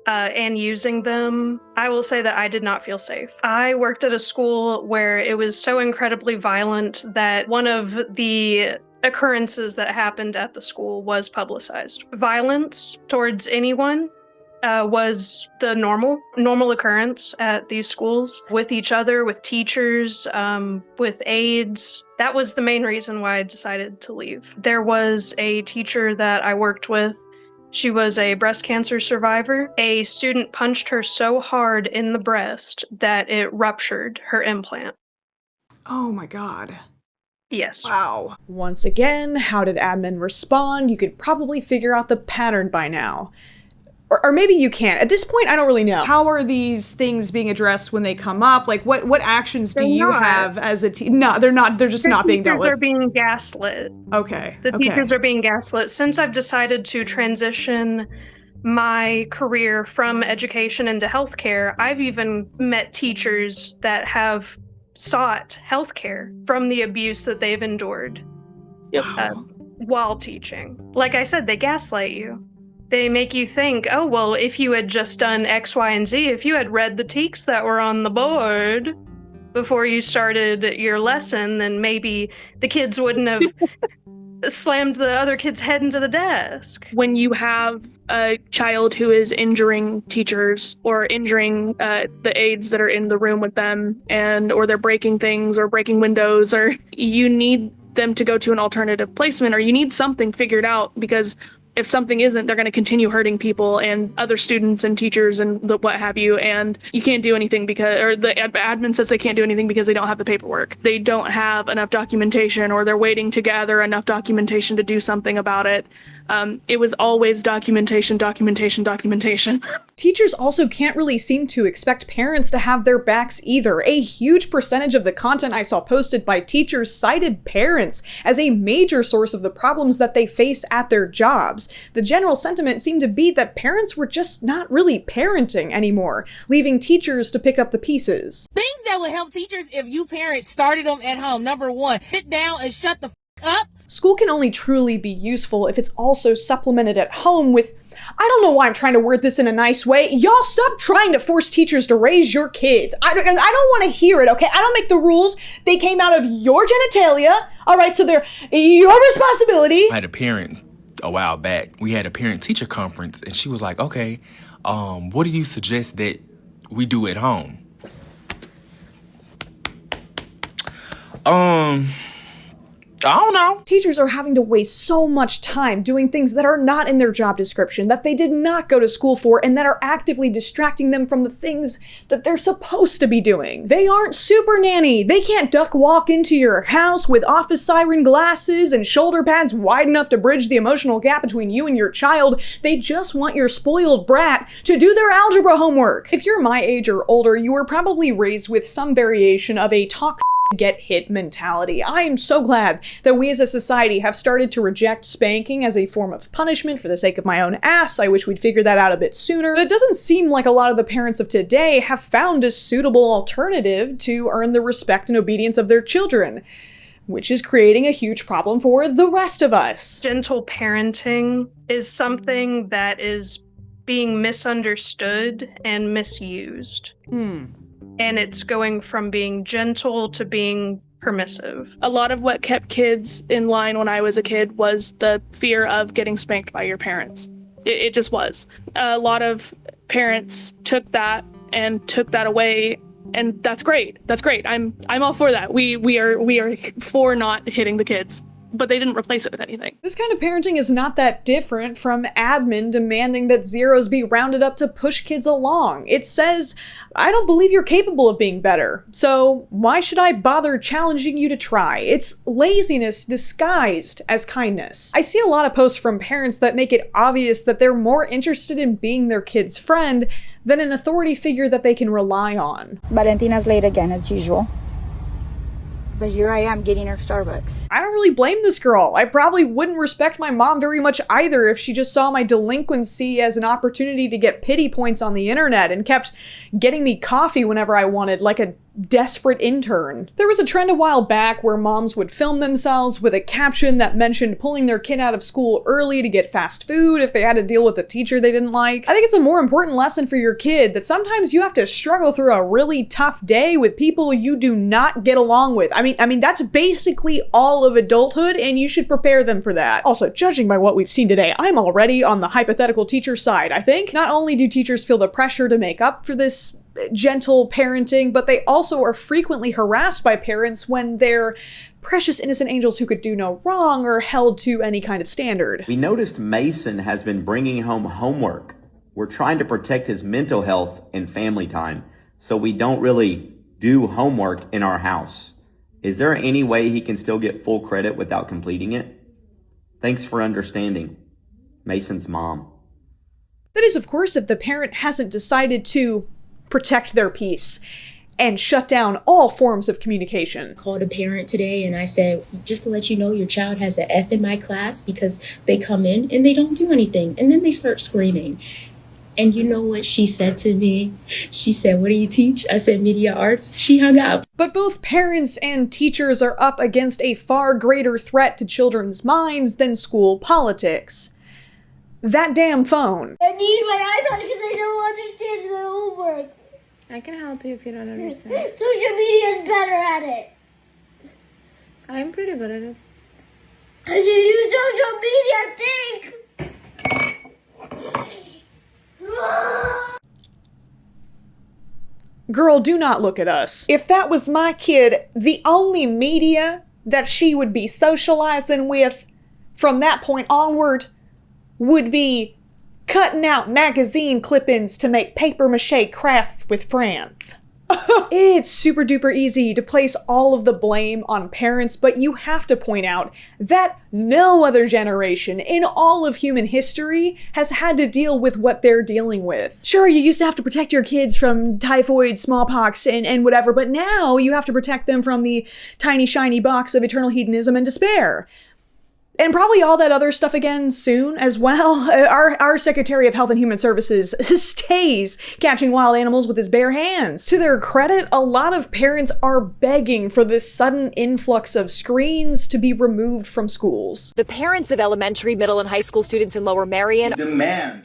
And using them. I will say that I did not feel safe. I worked at a school where it was so incredibly violent that one of the occurrences that happened at the school was publicized. Violence towards anyone was the normal occurrence at these schools, with each other, with teachers, with aides. That was the main reason why I decided to leave. There was a teacher that I worked with. She was a breast cancer survivor. A student punched her so hard in the breast that it ruptured her implant. Oh my god. Yes. Wow. Once again, how did admin respond? You could probably figure out the pattern by now. Or maybe you can't. At this point, I don't really know. How are these things being addressed when they come up? Like, what actions do you have as a team? No, they're not. They're just not being dealt with. The teachers are being gaslit. Okay. The teachers are being gaslit. Since I've decided to transition my career from education into healthcare, I've even met teachers that have sought healthcare from the abuse that they've endured while teaching. Like I said, they gaslight you. They make you think, oh, well, if you had just done X, Y, and Z, if you had read the TEKS that were on the board before you started your lesson, then maybe the kids wouldn't have slammed the other kid's head into the desk. When you have a child who is injuring teachers or injuring the aides that are in the room with them, or they're breaking things or breaking windows, or you need them to go to an alternative placement, or you need something figured out, because if something isn't, they're going to continue hurting people and other students and teachers and what have you, and you can't do anything or the admin says they can't do anything because they don't have the paperwork. They don't have enough documentation, or they're waiting to gather enough documentation to do something about it. It was always documentation. Teachers also can't really seem to expect parents to have their backs either. A huge percentage of the content I saw posted by teachers cited parents as a major source of the problems that they face at their jobs. The general sentiment seemed to be that parents were just not really parenting anymore, leaving teachers to pick up the pieces. Things that would help teachers if you parents started them at home. Number one, sit down and shut the up. School can only truly be useful if it's also supplemented at home with, I don't know why I'm trying to word this in a nice way. Y'all stop trying to force teachers to raise your kids. I don't want to hear it, okay? I don't make the rules. They came out of your genitalia, all right? So they're your responsibility. I had a parent a while back. We had a parent-teacher conference, and she was like, okay, what do you suggest that we do at home? I don't know. Teachers are having to waste so much time doing things that are not in their job description, that they did not go to school for, and that are actively distracting them from the things that they're supposed to be doing. They aren't super nanny. They can't duck walk into your house with office siren glasses and shoulder pads wide enough to bridge the emotional gap between you and your child. They just want your spoiled brat to do their algebra homework. If you're my age or older, you were probably raised with some variation of a talk get hit mentality. I am so glad that we as a society have started to reject spanking as a form of punishment for the sake of my own ass. I wish we'd figured that out a bit sooner. But it doesn't seem like a lot of the parents of today have found a suitable alternative to earn the respect and obedience of their children, which is creating a huge problem for the rest of us. Gentle parenting is something that is being misunderstood and misused. And it's going from being gentle to being permissive. A lot of what kept kids in line when I was a kid was the fear of getting spanked by your parents. It just was. A lot of parents took that away, and that's great. That's great. I'm all for that. We are for not hitting the kids. But they didn't replace it with anything. This kind of parenting is not that different from admin demanding that zeros be rounded up to push kids along. It says, I don't believe you're capable of being better, so why should I bother challenging you to try? It's laziness disguised as kindness. I see a lot of posts from parents that make it obvious that they're more interested in being their kid's friend than an authority figure that they can rely on. Valentina's late again, as usual. But here I am getting her Starbucks. I don't really blame this girl. I probably wouldn't respect my mom very much either if she just saw my delinquency as an opportunity to get pity points on the internet and kept getting me coffee whenever I wanted, like a desperate intern. There was a trend a while back where moms would film themselves with a caption that mentioned pulling their kid out of school early to get fast food if they had to deal with a teacher they didn't like. I think it's a more important lesson for your kid that sometimes you have to struggle through a really tough day with people you do not get along with. I mean that's basically all of adulthood, and you should prepare them for that. Also, judging by what we've seen today, I'm already on the hypothetical teacher side, I think. Not only do teachers feel the pressure to make up for this gentle parenting, but they also are frequently harassed by parents when their precious innocent angels who could do no wrong are held to any kind of standard. We noticed Mason has been bringing home homework. We're trying to protect his mental health and family time, so we don't really do homework in our house. Is there any way he can still get full credit without completing it? Thanks for understanding. Mason's mom. That is, of course, if the parent hasn't decided to protect their peace and shut down all forms of communication. I called a parent today and I said, just to let you know, your child has an F in my class because they come in and they don't do anything. And then they start screaming. And you know what she said to me? She said, what do you teach? I said, media arts. She hung up. But both parents and teachers are up against a far greater threat to children's minds than school politics. That damn phone. I need my iPad because I don't understand the homework. I can help you if you don't understand. Social media is better at it. I'm pretty good at it. I should use social media, I think. Girl, do not look at us. If that was my kid, the only media that she would be socializing with from that point onward would be cutting out magazine clippings to make papier-mâché crafts with friends. It's super duper easy to place all of the blame on parents, but you have to point out that no other generation in all of human history has had to deal with what they're dealing with. Sure, you used to have to protect your kids from typhoid, smallpox, and whatever, but now you have to protect them from the tiny shiny box of eternal hedonism and despair. And probably all that other stuff again soon as well. Our Secretary of Health and Human Services stays catching wild animals with his bare hands. To their credit, a lot of parents are begging for this sudden influx of screens to be removed from schools. The parents of elementary, middle, and high school students in Lower Merion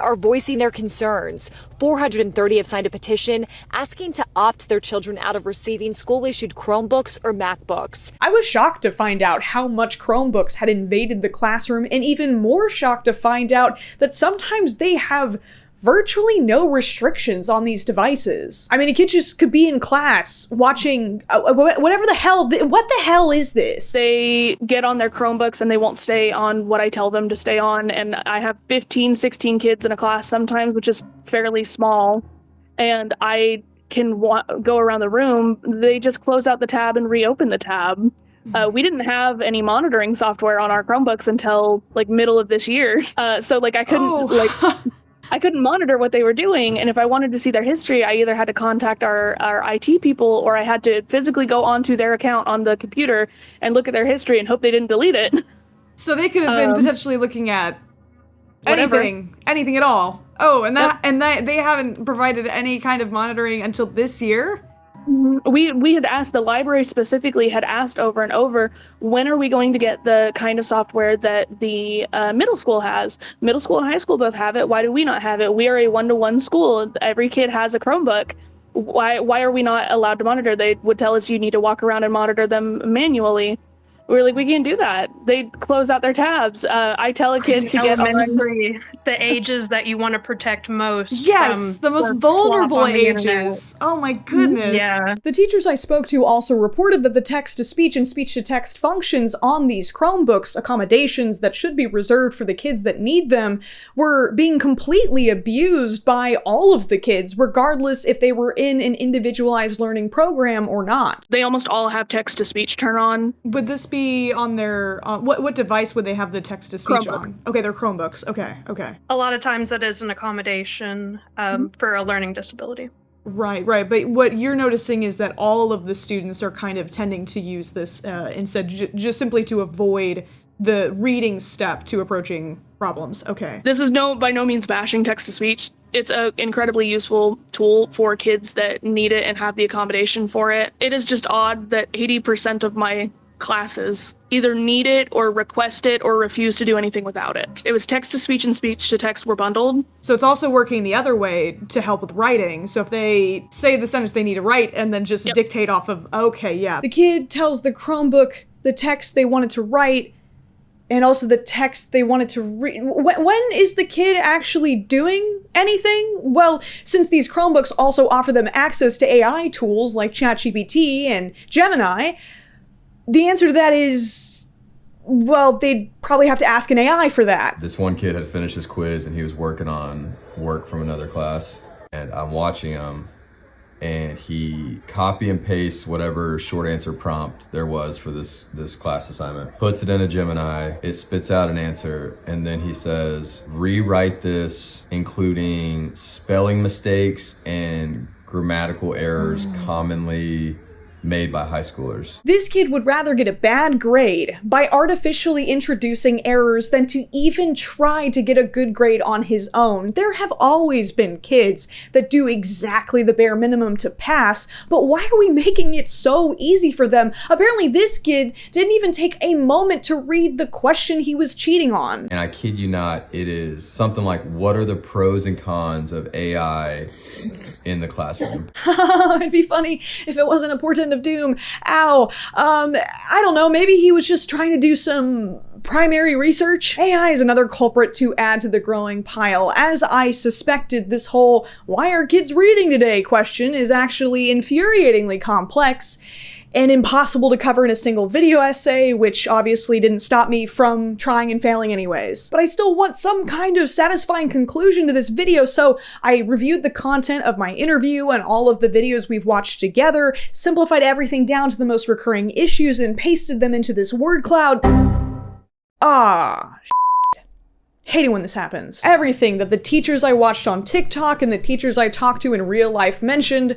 are voicing their concerns. 430 have signed a petition asking to opt their children out of receiving school-issued Chromebooks or MacBooks. I was shocked to find out how much Chromebooks had invaded the classroom, and even more shocked to find out that sometimes they have virtually no restrictions on these devices. I mean, a kid just could be in class watching whatever the hell, what the hell is this? They get on their Chromebooks and they won't stay on what I tell them to stay on. And I have 15, 16 kids in a class sometimes, which is fairly small. And I can go around the room. They just close out the tab and reopen the tab. We didn't have any monitoring software on our Chromebooks until like middle of this year. So like I couldn't I couldn't monitor what they were doing, and if I wanted to see their history, I either had to contact our IT people, or I had to physically go onto their account on the computer and look at their history and hope they didn't delete it. So they could have been potentially looking at whatever. anything at all. Oh, and that they haven't provided any kind of monitoring until this year? We had asked, the library specifically had asked over and over, when are we going to get the kind of software that the middle school has? Middle school and high school both have it. Why do we not have it? We are a one-to-one school. Every kid has a Chromebook. Why are we not allowed to monitor? They would tell us you need to walk around and monitor them manually. We were like, we can't do that. They close out their tabs. I tell a kid to get on the ages that you want to protect most. Yes, the most vulnerable ages. Oh my goodness. Yeah. The teachers I spoke to also reported that the text-to-speech and speech-to-text functions on these Chromebooks, accommodations that should be reserved for the kids that need them, were being completely abused by all of the kids, regardless if they were in an individualized learning program or not. They almost all have text-to-speech turn on. Would this be on their what device would they have the text-to-speech on? Okay, they're Chromebooks. Okay. A lot of times that is an accommodation for a learning disability. Right. But what you're noticing is that all of the students are kind of tending to use this instead, just simply to avoid the reading step to approaching problems. Okay. This is by no means bashing text-to-speech. It's an incredibly useful tool for kids that need it and have the accommodation for it. It is just odd that 80% of my classes either need it or request it or refuse to do anything without it. It was text-to-speech and speech-to-text were bundled. So it's also working the other way to help with writing. So if they say the sentence they need to write and then just dictate off of, okay, yeah. The kid tells the Chromebook the text they wanted to write and also the text they wanted to read. When is the kid actually doing anything? Well, since these Chromebooks also offer them access to AI tools like ChatGPT and Gemini, the answer to that is, well, they'd probably have to ask an AI for that. This one kid had finished his quiz and he was working on work from another class, and I'm watching him and he copy and pastes whatever short answer prompt there was for this class assignment, puts it in a Gemini, it spits out an answer, and then he says, rewrite this, including spelling mistakes and grammatical errors commonly made by high schoolers. This kid would rather get a bad grade by artificially introducing errors than to even try to get a good grade on his own. There have always been kids that do exactly the bare minimum to pass, but why are we making it so easy for them? Apparently this kid didn't even take a moment to read the question he was cheating on. And I kid you not, it is something like, what are the pros and cons of AI in the classroom? It'd be funny if it wasn't a portent of doom. Ow. I don't know, maybe he was just trying to do some primary research. AI is another culprit to add to the growing pile. As I suspected, this whole "why are kids reading today" question is actually infuriatingly complex and impossible to cover in a single video essay, which obviously didn't stop me from trying and failing anyways. But I still want some kind of satisfying conclusion to this video, so I reviewed the content of my interview and all of the videos we've watched together, simplified everything down to the most recurring issues, and pasted them into this word cloud. Hate it when this happens. Everything that the teachers I watched on TikTok and the teachers I talked to in real life mentioned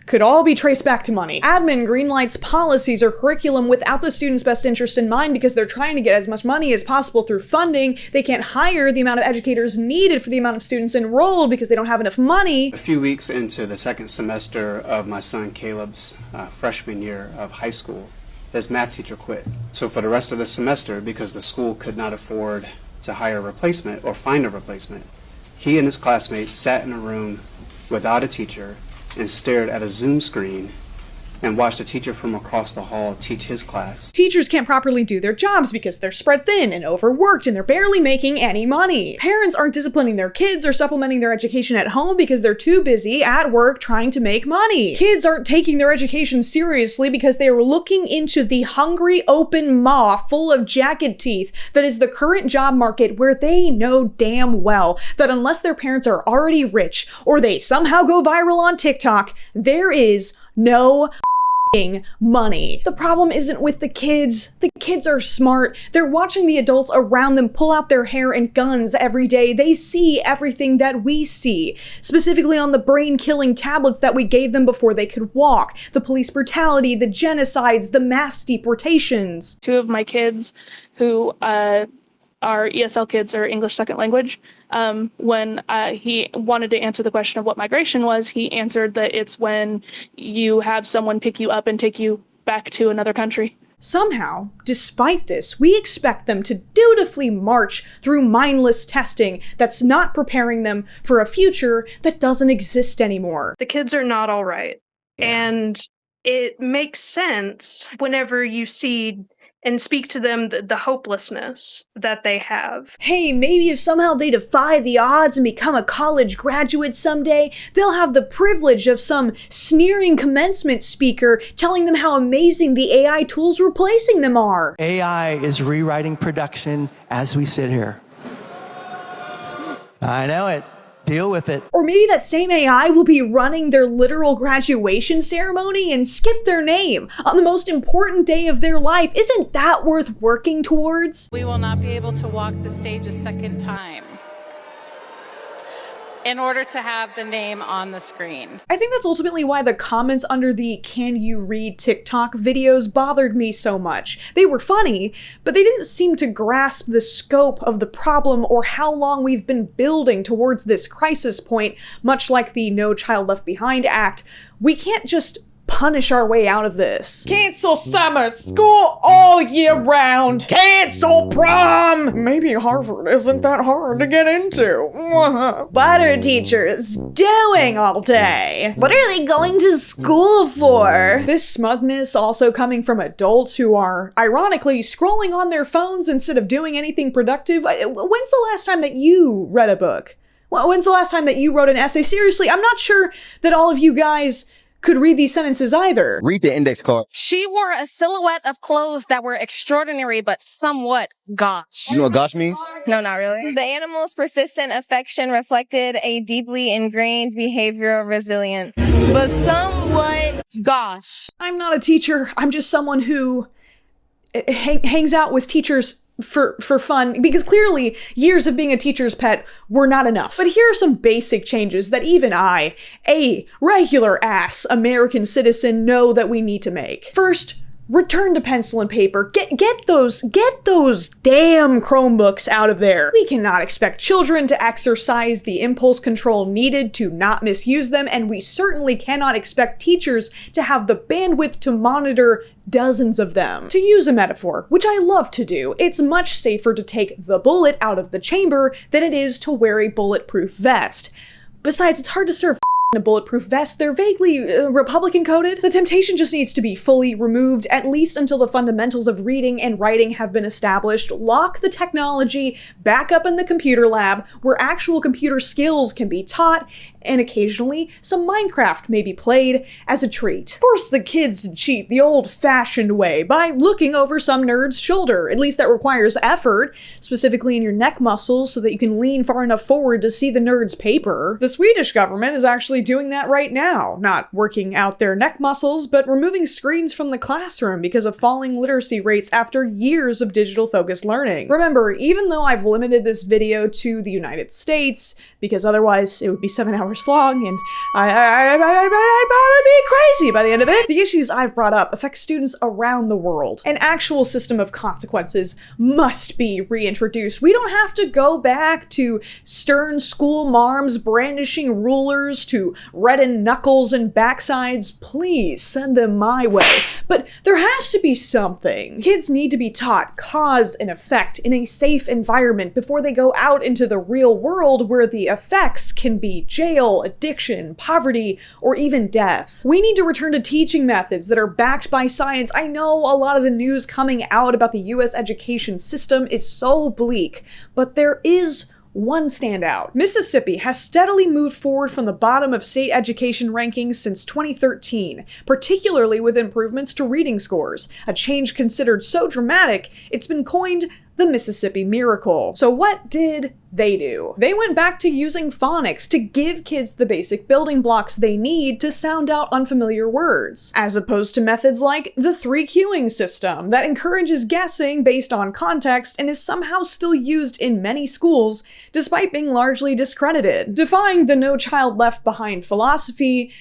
could all be traced back to money. Admin greenlights policies or curriculum without the student's best interest in mind because they're trying to get as much money as possible through funding. They can't hire the amount of educators needed for the amount of students enrolled because they don't have enough money. A few weeks into the second semester of my son Caleb's freshman year of high school, his math teacher quit. So for the rest of the semester, because the school could not afford to hire a replacement or find a replacement, he and his classmates sat in a room without a teacher and stared at a Zoom screen and watched a teacher from across the hall teach his class. Teachers can't properly do their jobs because they're spread thin and overworked and they're barely making any money. Parents aren't disciplining their kids or supplementing their education at home because they're too busy at work trying to make money. Kids aren't taking their education seriously because they are looking into the hungry open maw full of jagged teeth that is the current job market, where they know damn well that unless their parents are already rich or they somehow go viral on TikTok, there is no money. The problem isn't with the kids. The kids are smart. They're watching the adults around them pull out their hair and guns every day. They see everything that we see, specifically on the brain-killing tablets that we gave them before they could walk, the police brutality, the genocides, the mass deportations. Two of my kids who are ESL kids, or English second language, when he wanted to answer the question of what migration was, he answered that it's when you have someone pick you up and take you back to another country. Somehow, despite this, we expect them to dutifully march through mindless testing that's not preparing them for a future that doesn't exist anymore. The kids are not all right. And it makes sense whenever you see and speak to them the hopelessness that they have. Hey, maybe if somehow they defy the odds and become a college graduate someday, they'll have the privilege of some sneering commencement speaker telling them how amazing the AI tools replacing them are. AI is rewriting production as we sit here. I know it. Deal with it. Or maybe that same AI will be running their literal graduation ceremony and skip their name on the most important day of their life. Isn't that worth working towards? We will not be able to walk the stage a second time in order to have the name on the screen. I think that's ultimately why the comments under the "Can you read TikTok" videos bothered me so much. They were funny, but they didn't seem to grasp the scope of the problem or how long we've been building towards this crisis point. Much like the No Child Left Behind Act, we can't just punish our way out of this. Cancel summer school all year round. Cancel prom. Maybe Harvard isn't that hard to get into. What are teachers doing all day? What are they going to school for? This smugness also coming from adults who are, ironically, scrolling on their phones instead of doing anything productive. When's the last time that you read a book? When's the last time that you wrote an essay? Seriously, I'm not sure that all of you guys could read these sentences either. Read the index card. She wore a silhouette of clothes that were extraordinary but somewhat gauche. You know what gauche means? No, not really. The animal's persistent affection reflected a deeply ingrained behavioral resilience. But somewhat gauche. I'm not a teacher. I'm just someone who hangs out with teachers for fun, because clearly years of being a teacher's pet were not enough. But here are some basic changes that even I, a regular ass American citizen, know that we need to make. First, return to pencil and paper. Get those damn Chromebooks out of there. We cannot expect children to exercise the impulse control needed to not misuse them, and we certainly cannot expect teachers to have the bandwidth to monitor dozens of them. To use a metaphor, which I love to do, it's much safer to take the bullet out of the chamber than it is to wear a bulletproof vest. Besides, it's hard to serve a bulletproof vest. They're vaguely Republican coded. The temptation just needs to be fully removed, at least until the fundamentals of reading and writing have been established. Lock the technology back up in the computer lab where actual computer skills can be taught, and occasionally some Minecraft may be played as a treat. Force the kids to cheat the old-fashioned way by looking over some nerd's shoulder. At least that requires effort, specifically in your neck muscles so that you can lean far enough forward to see the nerd's paper. The Swedish government is actually doing that right now, not working out their neck muscles, but removing screens from the classroom because of falling literacy rates after years of digital-focused learning. Remember, even though I've limited this video to the United States, because otherwise it would be 7 hours long and I'd probably be crazy by the end of it, the issues I've brought up affect students around the world. An actual system of consequences must be reintroduced. We don't have to go back to stern school marms brandishing rulers to reddened knuckles and backsides. Please send them my way. But there has to be something. Kids need to be taught cause and effect in a safe environment before they go out into the real world where the effects can be jail, addiction, poverty, or even death. We need to return to teaching methods that are backed by science. I know a lot of the news coming out about the US education system is so bleak, but there is one standout. Mississippi has steadily moved forward from the bottom of state education rankings since 2013, particularly with improvements to reading scores, a change considered so dramatic it's been coined the Mississippi Miracle. So what did they do? They went back to using phonics to give kids the basic building blocks they need to sound out unfamiliar words, as opposed to methods like the 3-cueing system that encourages guessing based on context and is somehow still used in many schools despite being largely discredited. Defying the No Child Left Behind philosophy,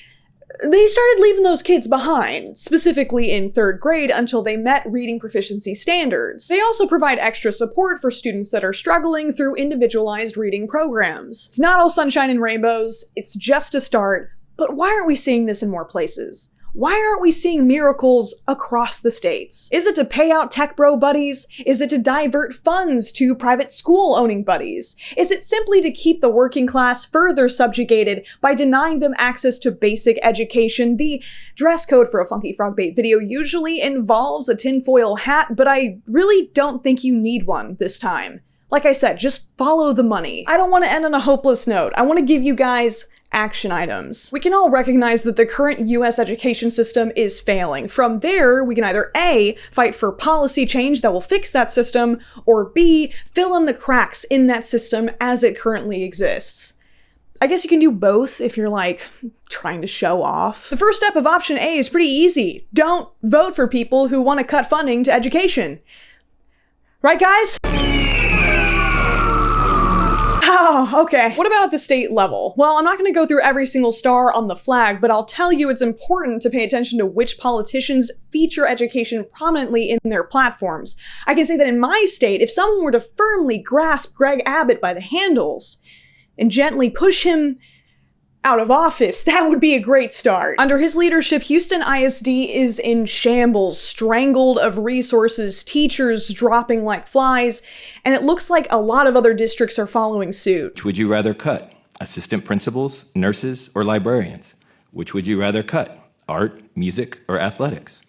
they started leaving those kids behind, specifically in 3rd grade until they met reading proficiency standards. They also provide extra support for students that are struggling through individualized reading programs. It's not all sunshine and rainbows, it's just a start, but why aren't we seeing this in more places? Why aren't we seeing miracles across the states? Is it to pay out tech bro buddies? Is it to divert funds to private school owning buddies? Is it simply to keep the working class further subjugated by denying them access to basic education? The dress code for a Funky Frog Bait video usually involves a tinfoil hat, but I really don't think you need one this time. Like I said, just follow the money. I don't want to end on a hopeless note. I want to give you guys action items. We can all recognize that the current US education system is failing. From there, we can either A, fight for policy change that will fix that system, or B, fill in the cracks in that system as it currently exists. I guess you can do both if you're like trying to show off. The first step of option A is pretty easy. Don't vote for people who want to cut funding to education. Right, guys? Oh, okay. What about at the state level? Well, I'm not going to go through every single star on the flag, but I'll tell you it's important to pay attention to which politicians feature education prominently in their platforms. I can say that in my state, if someone were to firmly grasp Greg Abbott by the handles and gently push him out of office, that would be a great start. Under his leadership, Houston ISD is in shambles, strangled of resources, teachers dropping like flies, and it looks like a lot of other districts are following suit. Which would you rather cut? Assistant principals, nurses, or librarians? Which would you rather cut? Art, music, or athletics?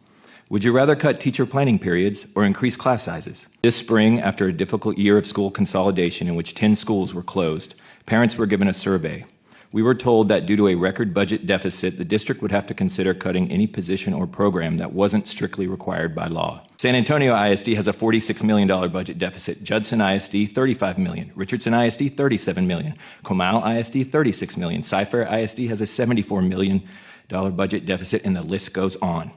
Would you rather cut teacher planning periods or increase class sizes? This spring, after a difficult year of school consolidation in which 10 schools were closed, parents were given a survey. We were told that due to a record budget deficit, the district would have to consider cutting any position or program that wasn't strictly required by law. San Antonio ISD has a $46 million budget deficit, Judson ISD $35 million, Richardson ISD $37 million, Comal ISD $36 million, Cy-Fair ISD has a $74 million budget deficit, and the list goes on.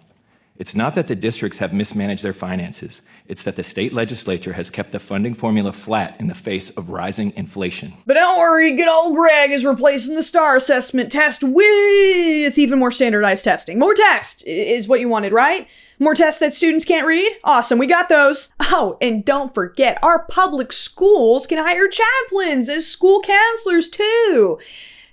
It's not that the districts have mismanaged their finances, it's that the state legislature has kept the funding formula flat in the face of rising inflation. But don't worry, good old Greg is replacing the STAR assessment test with even more standardized testing. More tests is what you wanted, right? More tests that students can't read? Awesome, we got those. Oh, and don't forget, our public schools can hire chaplains as school counselors too.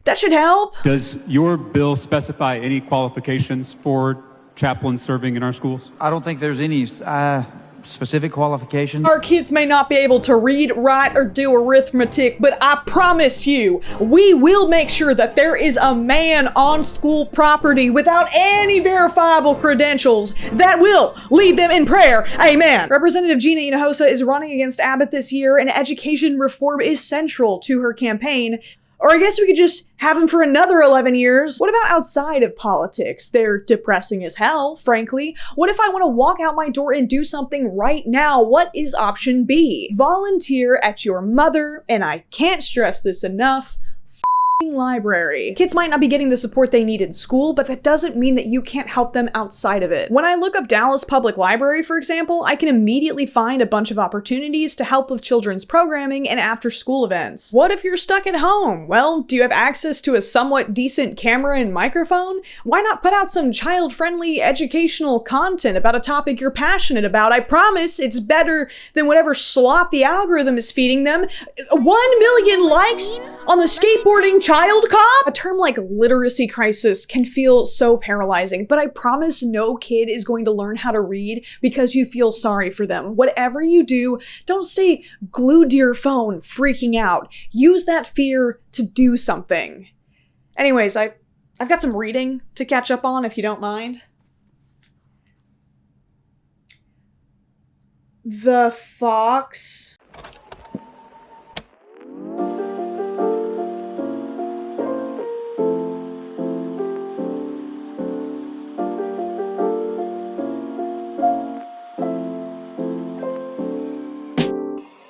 That should help. Does your bill specify any qualifications for chaplains serving in our schools? I don't think there's any specific qualifications. Our kids may not be able to read, write, or do arithmetic, but I promise you, we will make sure that there is a man on school property without any verifiable credentials that will lead them in prayer. Amen. Representative Gina Hinojosa is running against Abbott this year, and education reform is central to her campaign. Or I guess we could just have him for another 11 years. What about outside of politics? They're depressing as hell, frankly. What if I want to walk out my door and do something right now? What is option B? Volunteer at your mother, and I can't stress this enough, library. Kids might not be getting the support they need in school, but that doesn't mean that you can't help them outside of it. When I look up Dallas Public Library, for example, I can immediately find a bunch of opportunities to help with children's programming and after-school events. What if you're stuck at home? Well, do you have access to a somewhat decent camera and microphone? Why not put out some child-friendly educational content about a topic you're passionate about? I promise it's better than whatever slop the algorithm is feeding them. 1 million likes on the skateboarding child cop? A term like literacy crisis can feel so paralyzing, but I promise no kid is going to learn how to read because you feel sorry for them. Whatever you do, don't stay glued to your phone freaking out. Use that fear to do something. Anyways, I've got some reading to catch up on if you don't mind. The Fox